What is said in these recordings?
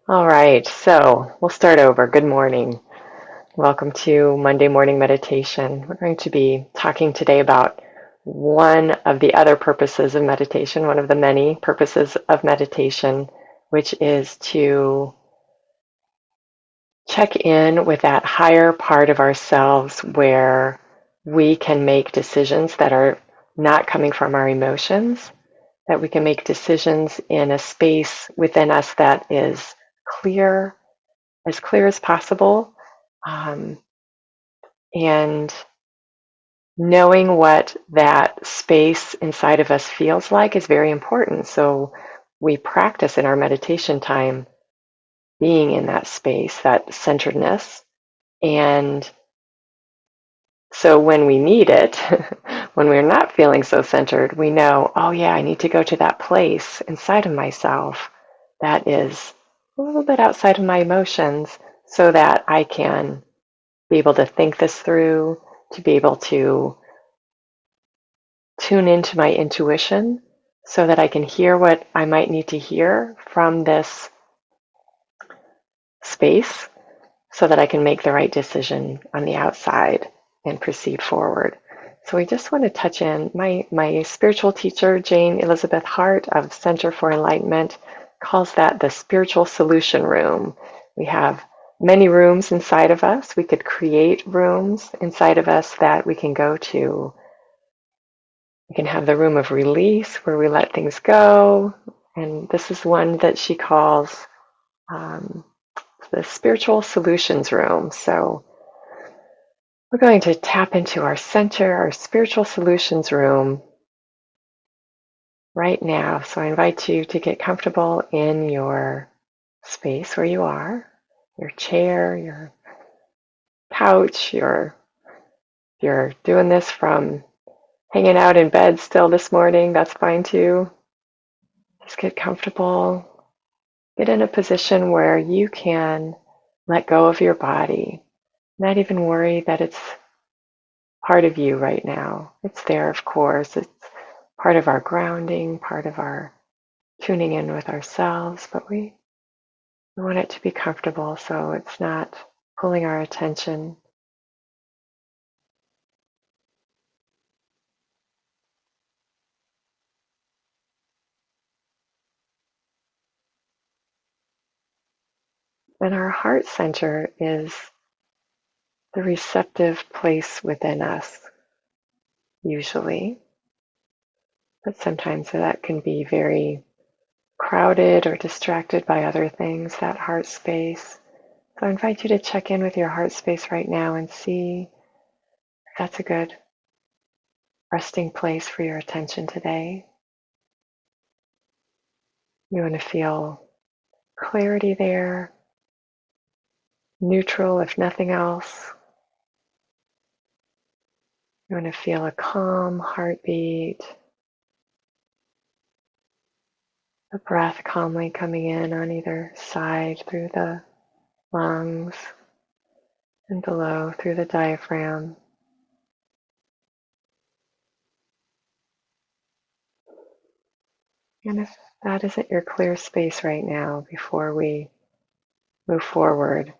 All right, so we'll start over. Good morning. Welcome to Monday Morning Meditation. We're going to be talking today about one of the other purposes of meditation, one of the many purposes of meditation, which is to check in with that higher part of ourselves where we can make decisions that are not coming from our emotions, that we can make decisions in a space within us that is clear, as clear as possible. Um, and knowing what that space inside of us feels like is very important. So we practice in our meditation time being in that space, that centeredness. And so when we need it, when we're not feeling so centered, we know, oh yeah, I need to go to that place inside of myself that is a little bit outside of my emotions so that I can be able to think this through, to be able to tune into my intuition so that I can hear what I might need to hear from this space so that I can make the right decision on the outside and proceed forward. So we just want to touch in. My spiritual teacher, Jane Elizabeth Hart of Center for Enlightenment, calls that the spiritual solution room. We have many rooms inside of us. We could create rooms inside of us that we can go to. We can have the room of release where we let things go. And this is one that she calls um, the spiritual solutions room. So we're going to tap into our center, our spiritual solutions room right now. So I invite you to get comfortable in your space where you are, your chair, your couch, if you're doing this from hanging out in bed still this morning, that's fine too. Just get comfortable. Get in a position where you can let go of your body, not even worry that it's part of you right now. It's there, of course. It's part of our grounding, part of our tuning in with ourselves, but we want it to be comfortable so it's not pulling our attention. And our heart center is the receptive place within us, usually, but sometimes that can be very crowded or distracted by other things, that heart space. So I invite you to check in with your heart space right now and see if that's a good resting place for your attention today. You want to feel clarity there, neutral if nothing else. You want to feel a calm heartbeat, the breath calmly coming in on either side through the lungs and below through the diaphragm. And if that isn't your clear space right now, before we move forward,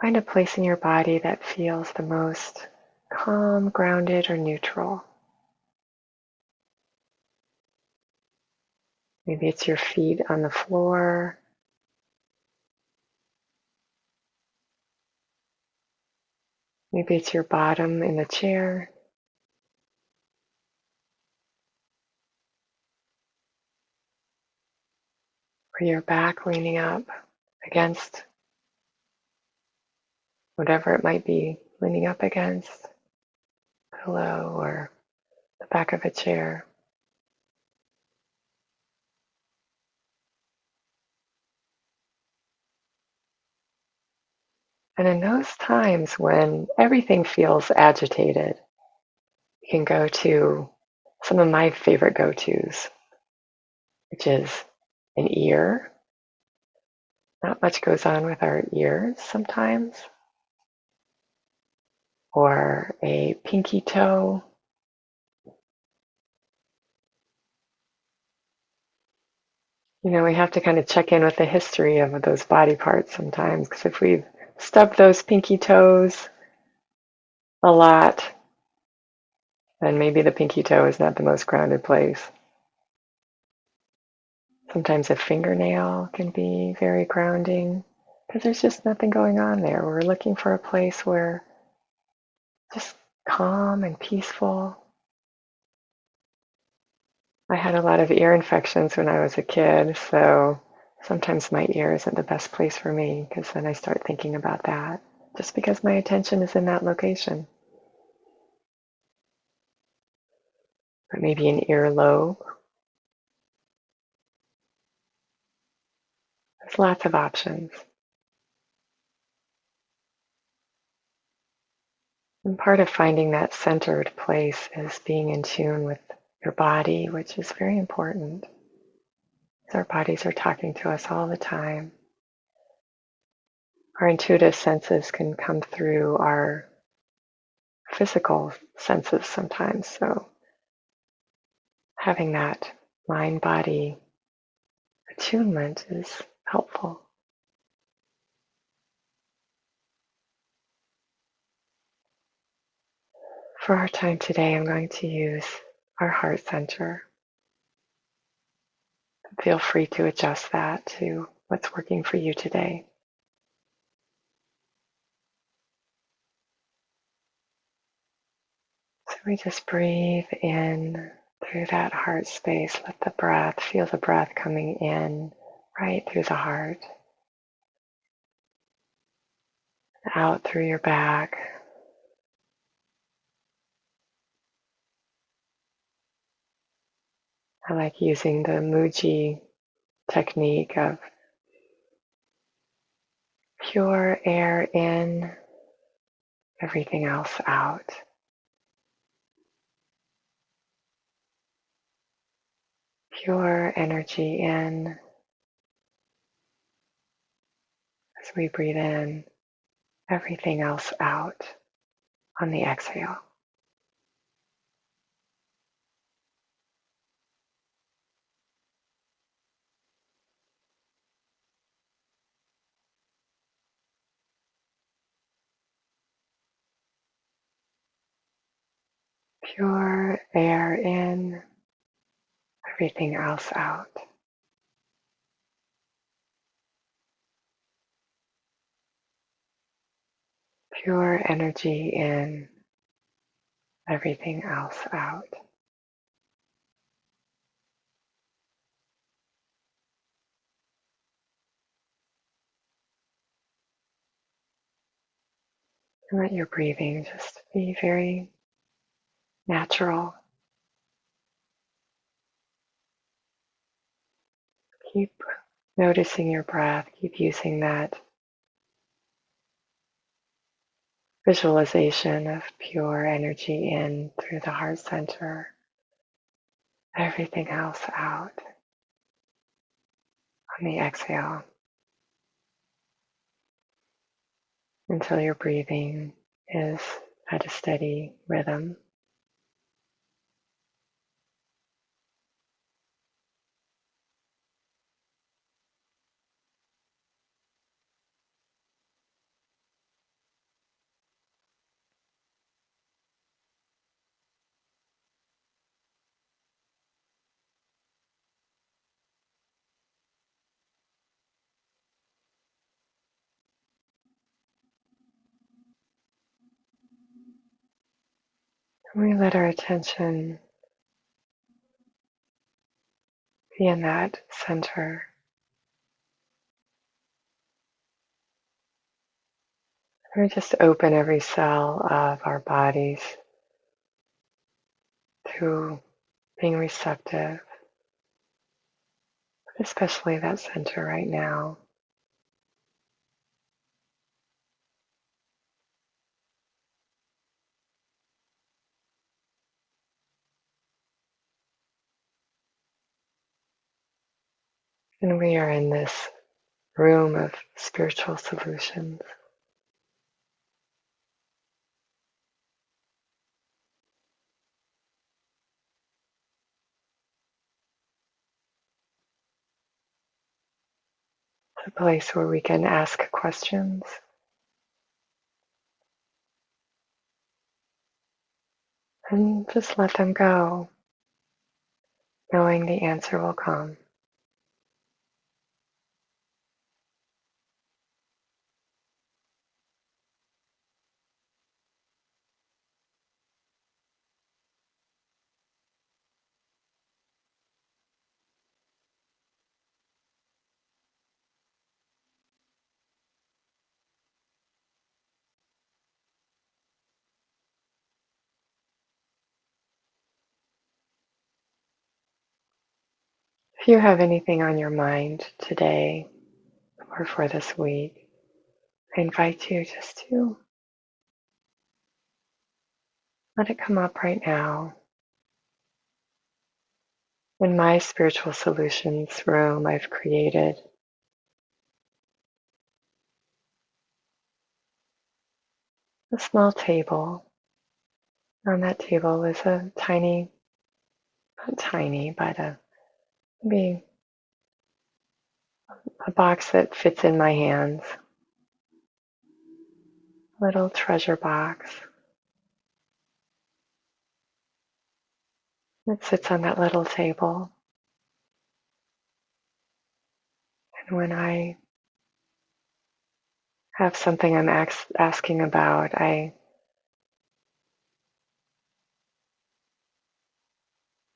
find a place in your body that feels the most calm, grounded, or neutral. Maybe it's your feet on the floor. Maybe it's your bottom in the chair, or your back leaning up against whatever it might be leaning up against, pillow or the back of a chair. And in those times when everything feels agitated, you can go to some of my favorite go-tos, which is an ear. Not much goes on with our ears sometimes, or a pinky toe, We have to kind of check in with the history of those body parts sometimes, because if we've stubbed those pinky toes a lot, then maybe the pinky toe is not the most grounded place. Sometimes a fingernail can be very grounding because there's just nothing going on there. We're looking for a place where just calm and peaceful. I had a lot of ear infections when I was a kid, so sometimes my ear isn't the best place for me because then I start thinking about that just because my attention is in that location. But maybe an earlobe. There's lots of options. And part of finding that centered place is being in tune with your body, which is very important. Our bodies are talking to us all the time. Our intuitive senses can come through our physical senses sometimes. So having that mind-body attunement is helpful. For our time today, I'm going to use our heart center. Feel free to adjust that to what's working for you today. So we just breathe in through that heart space. Let the breath, feel the breath coming in right through the heart. Out through your back. I like using the Muji technique of pure air in, everything else out. Pure energy in as we breathe in, everything else out on the exhale. Pure air in, everything else out. Pure energy in, everything else out. And let your breathing just be very natural. Keep noticing your breath. Keep using that visualization of pure energy in through the heart center, everything else out on the exhale until your breathing is at a steady rhythm. And we let our attention be in that center. And we just open every cell of our bodies to being receptive, especially that center right now. And we are in this room of spiritual solutions. a place where we can ask questions and just let them go, knowing the answer will come. If you have anything on your mind today or for this week, I invite you just to let it come up right now. In my spiritual solutions room, I've created a small table. On that table is a tiny, not tiny, but maybe a box that fits in my hands, a little treasure box. It sits on that little table. And when I have something I'm asking about, I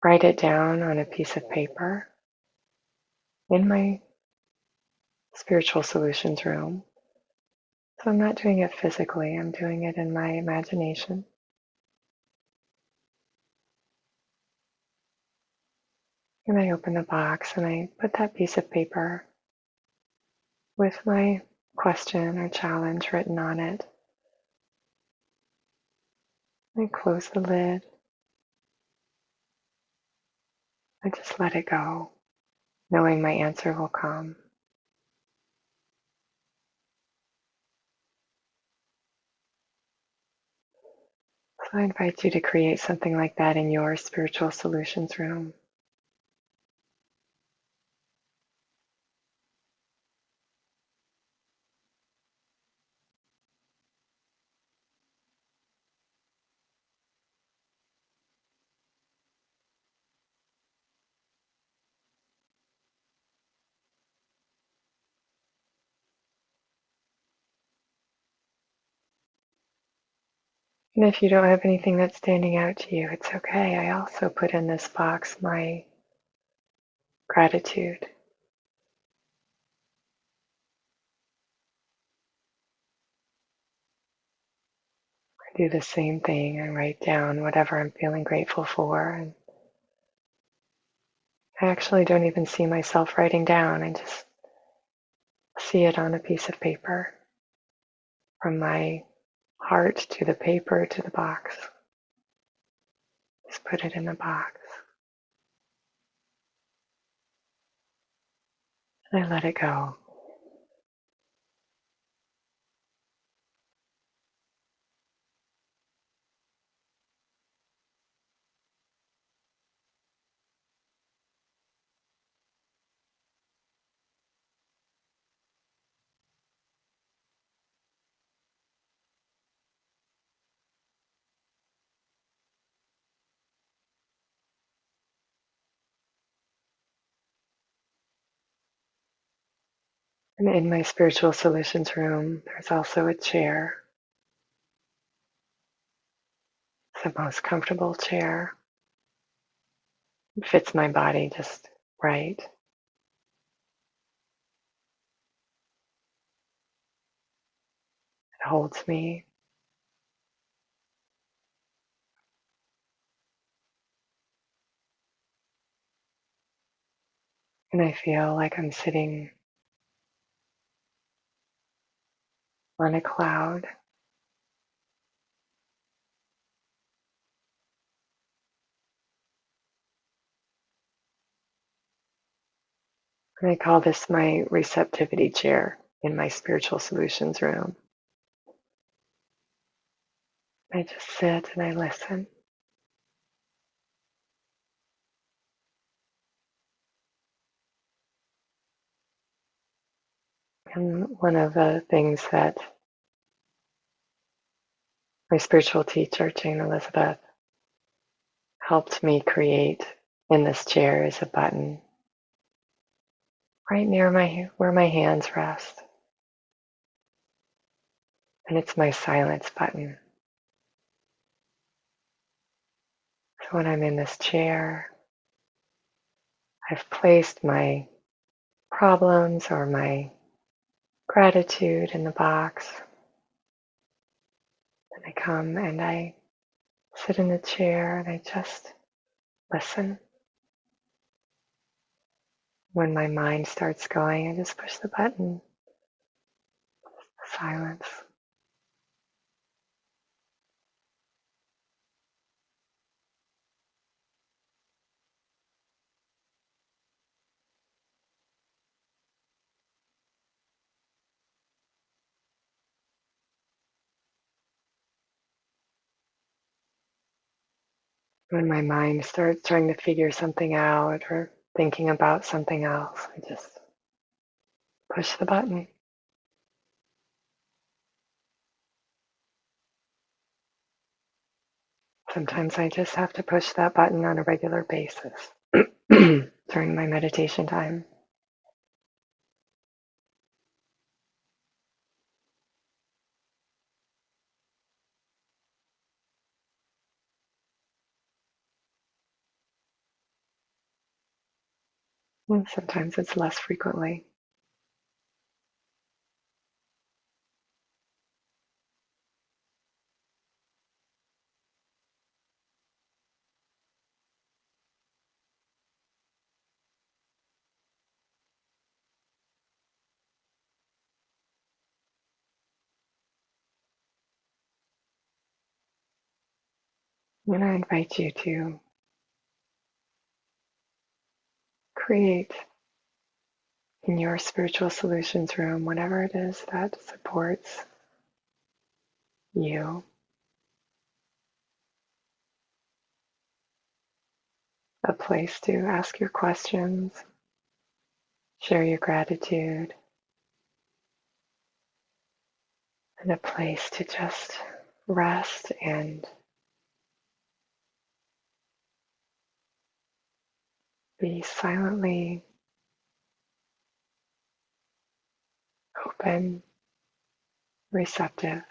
write it down on a piece of paper in my spiritual solutions room. So I'm not doing it physically, I'm doing it in my imagination. And I open the box and I put that piece of paper with my question or challenge written on it. I close the lid. I just let it go, knowing my answer will come. So I invite you to create something like that in your spiritual solutions room. And if you don't have anything that's standing out to you, it's okay. I also put in this box my gratitude. I do the same thing. I write down whatever I'm feeling grateful for. And I actually don't even see myself writing down. I just see it on a piece of paper, from my heart to the paper to the box. Just put it in the box. And I let it go. And in my spiritual solutions room, there's also a chair. It's the most comfortable chair. It fits my body just right. It holds me. And I feel like I'm sitting on a cloud. And I call this my receptivity chair in my spiritual solutions room. I just sit and I listen. And one of the things that my spiritual teacher, Jane Elizabeth, helped me create in this chair is a button right near where my hands rest. And it's my silence button. So when I'm in this chair, I've placed my problems or my gratitude in the box. And I come and I sit in the chair and I just listen. When my mind starts going, I just push the button, silence. When my mind starts trying to figure something out or thinking about something else, I just push the button. Sometimes I just have to push that button on a regular basis during my meditation time. And sometimes it's less frequently. And I invite you to create in your spiritual solutions room whatever it is that supports you, a place to ask your questions, share your gratitude, and a place to just rest and be silently open, receptive.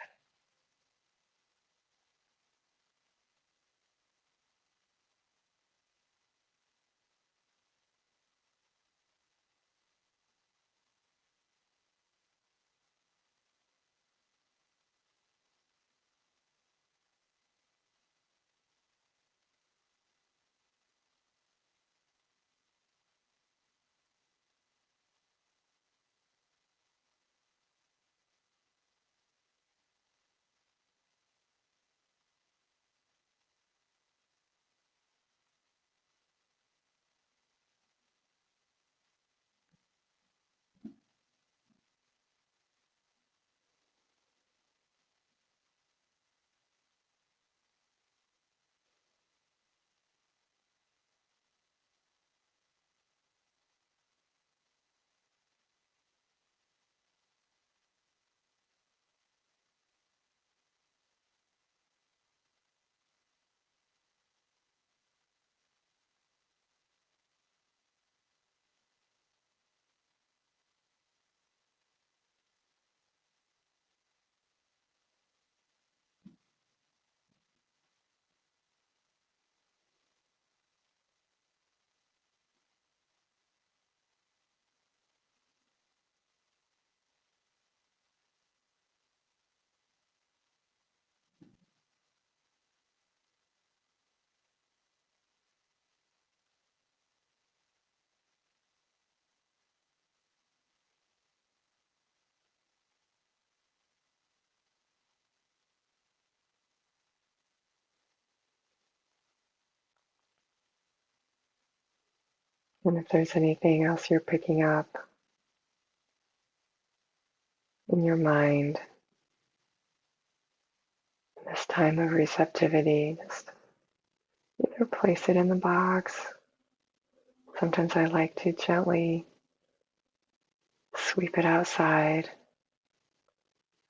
And if there's anything else you're picking up in your mind, this time of receptivity, just either place it in the box. Sometimes I like to gently sweep it outside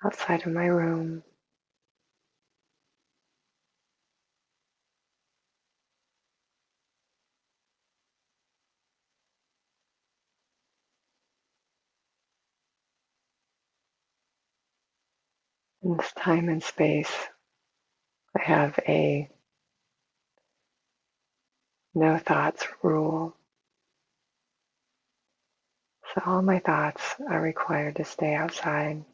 of my room. In this time and space, I have a no thoughts rule. So all my thoughts are required to stay outside.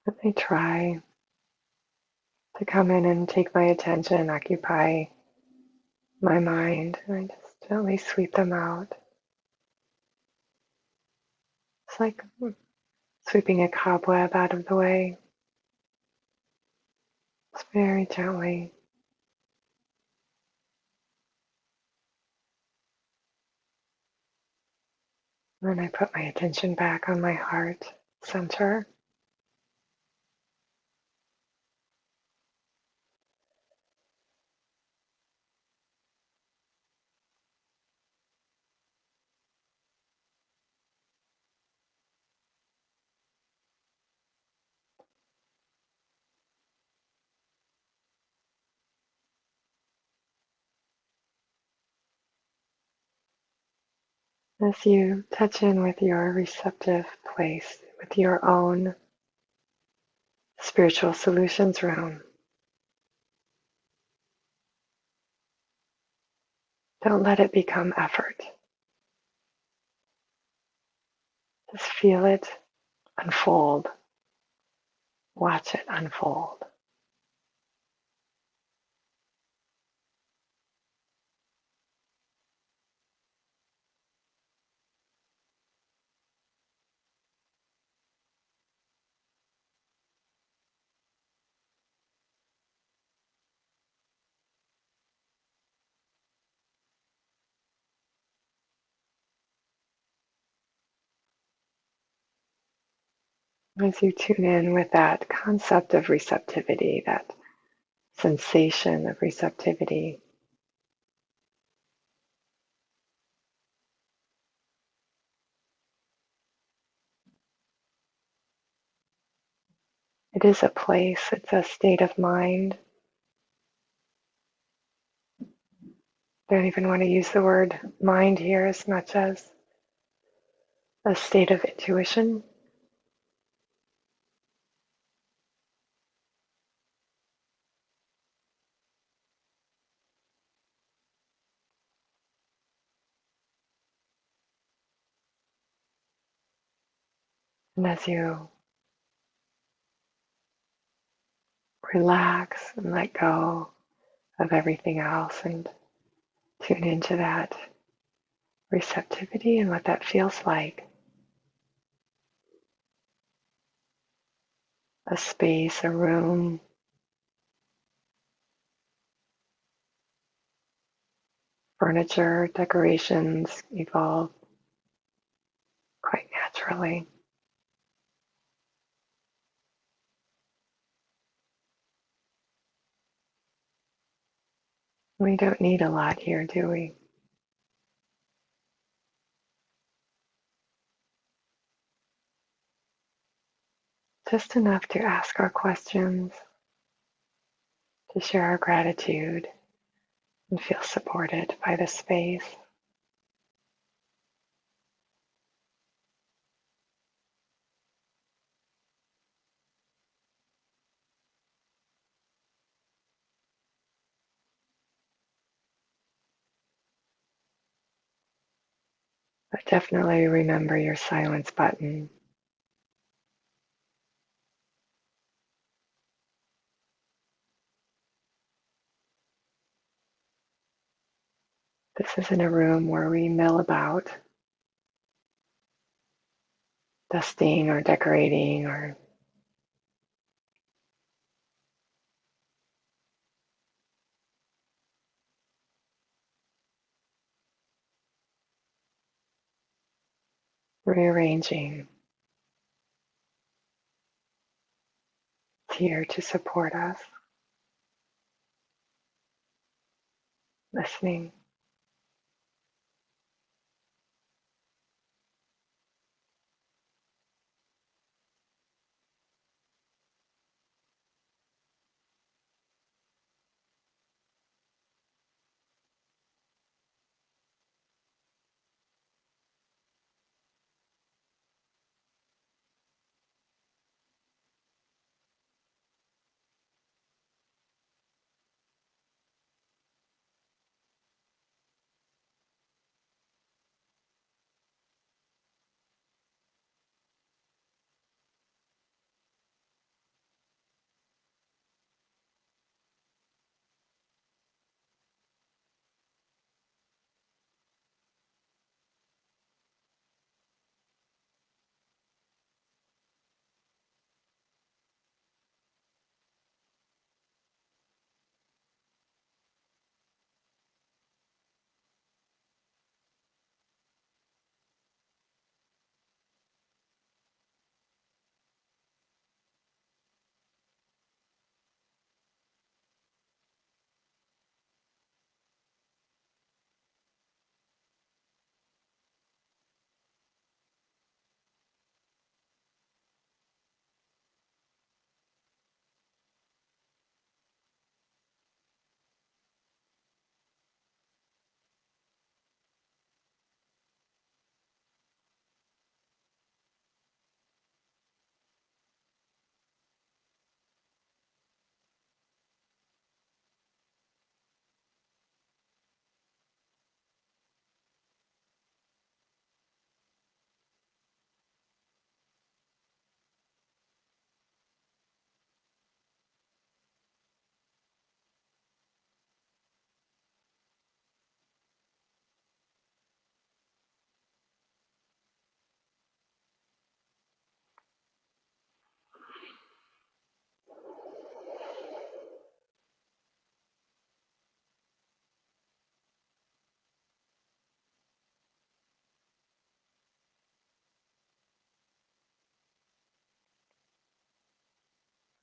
But they try to come in and take my attention, occupy my mind, and I just gently sweep them out. It's like sweeping a cobweb out of the way. It's very gently. Then I put my attention back on my heart center. As you touch in with your receptive place, with your own spiritual solutions room, don't let it become effort. Just feel it unfold. Watch it unfold. As you tune in with that concept of receptivity, that sensation of receptivity, it is a place, it's a state of mind. I don't even want to use the word mind here as much as a state of intuition. And as you relax and let go of everything else and tune into that receptivity and what that feels like, a space, a room, furniture, decorations evolve quite naturally. We don't need a lot here, do we? Just enough to ask our questions, to share our gratitude, and feel supported by the space. But definitely remember your silence button. This isn't a room where we mill about, dusting or decorating or rearranging. It's here to support us. listening.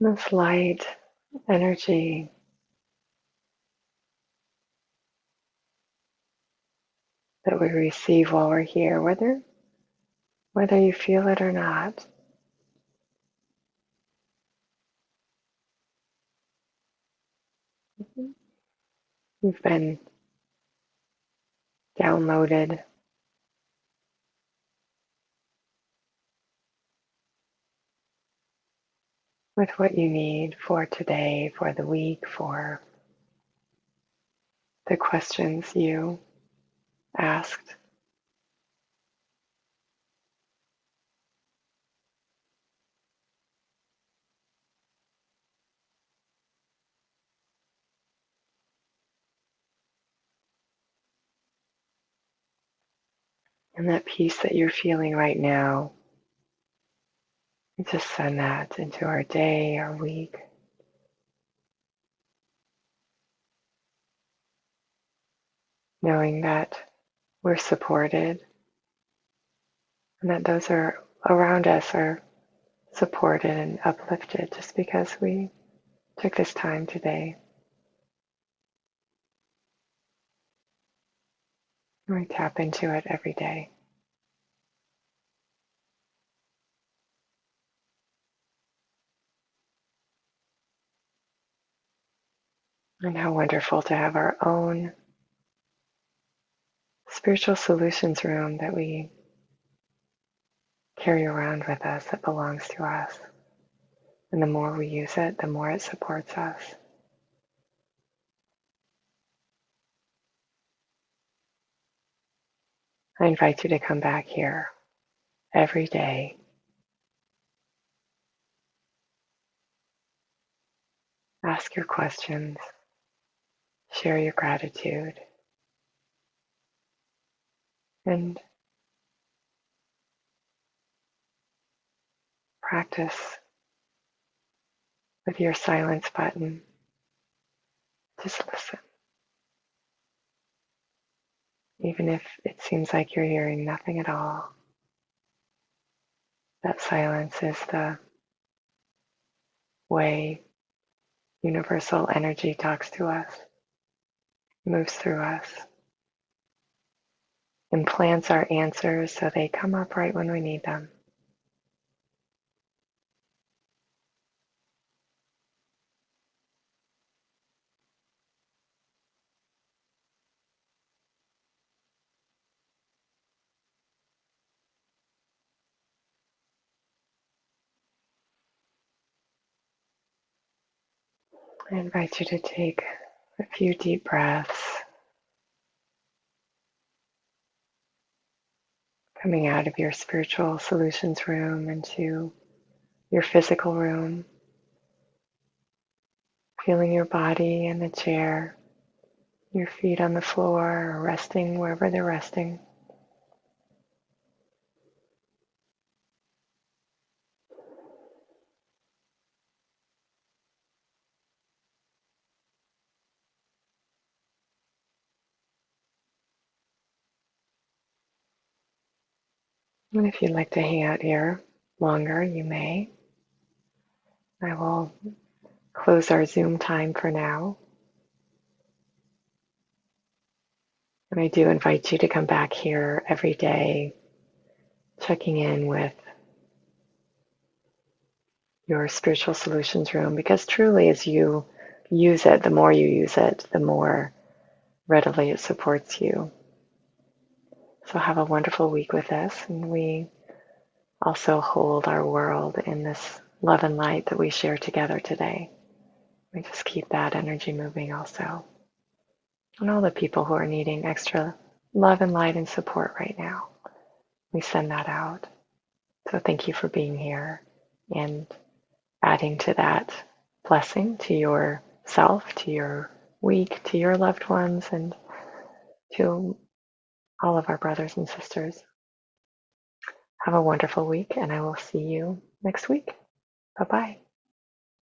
This light energy that we receive while we're here, whether you feel it or not. You've been downloaded with what you need for today, for the week, for the questions you asked. And that peace that you're feeling right now, just send that into our day, our week, knowing that we're supported and that those are around us are supported and uplifted just because we took this time today. We tap into it every day. And how wonderful to have our own spiritual solutions room that we carry around with us that belongs to us. And the more we use it, the more it supports us. I invite you to come back here every day. Ask your questions, share your gratitude, and practice with your silence button. Just listen. Even if it seems like you're hearing nothing at all, that silence is the way universal energy talks to us. moves through us, implants our answers so they come up right when we need them. I invite you to take a few deep breaths, coming out of your spiritual solutions room into your physical room, feeling your body in the chair, your feet on the floor, or resting wherever they're resting. And if you'd like to hang out here longer, you may. I will close our Zoom time for now. And I do invite you to come back here every day, checking in with your spiritual solutions room, because truly as you use it, the more you use it, the more readily it supports you. So have a wonderful week with us, and we also hold our world in this love and light that we share together today. We just keep that energy moving also. And all the people who are needing extra love and light and support right now, we send that out. So thank you for being here and adding to that blessing to yourself, to your week, to your loved ones, and to all of our brothers and sisters. Have a wonderful week, and I will see you next week. Bye-bye.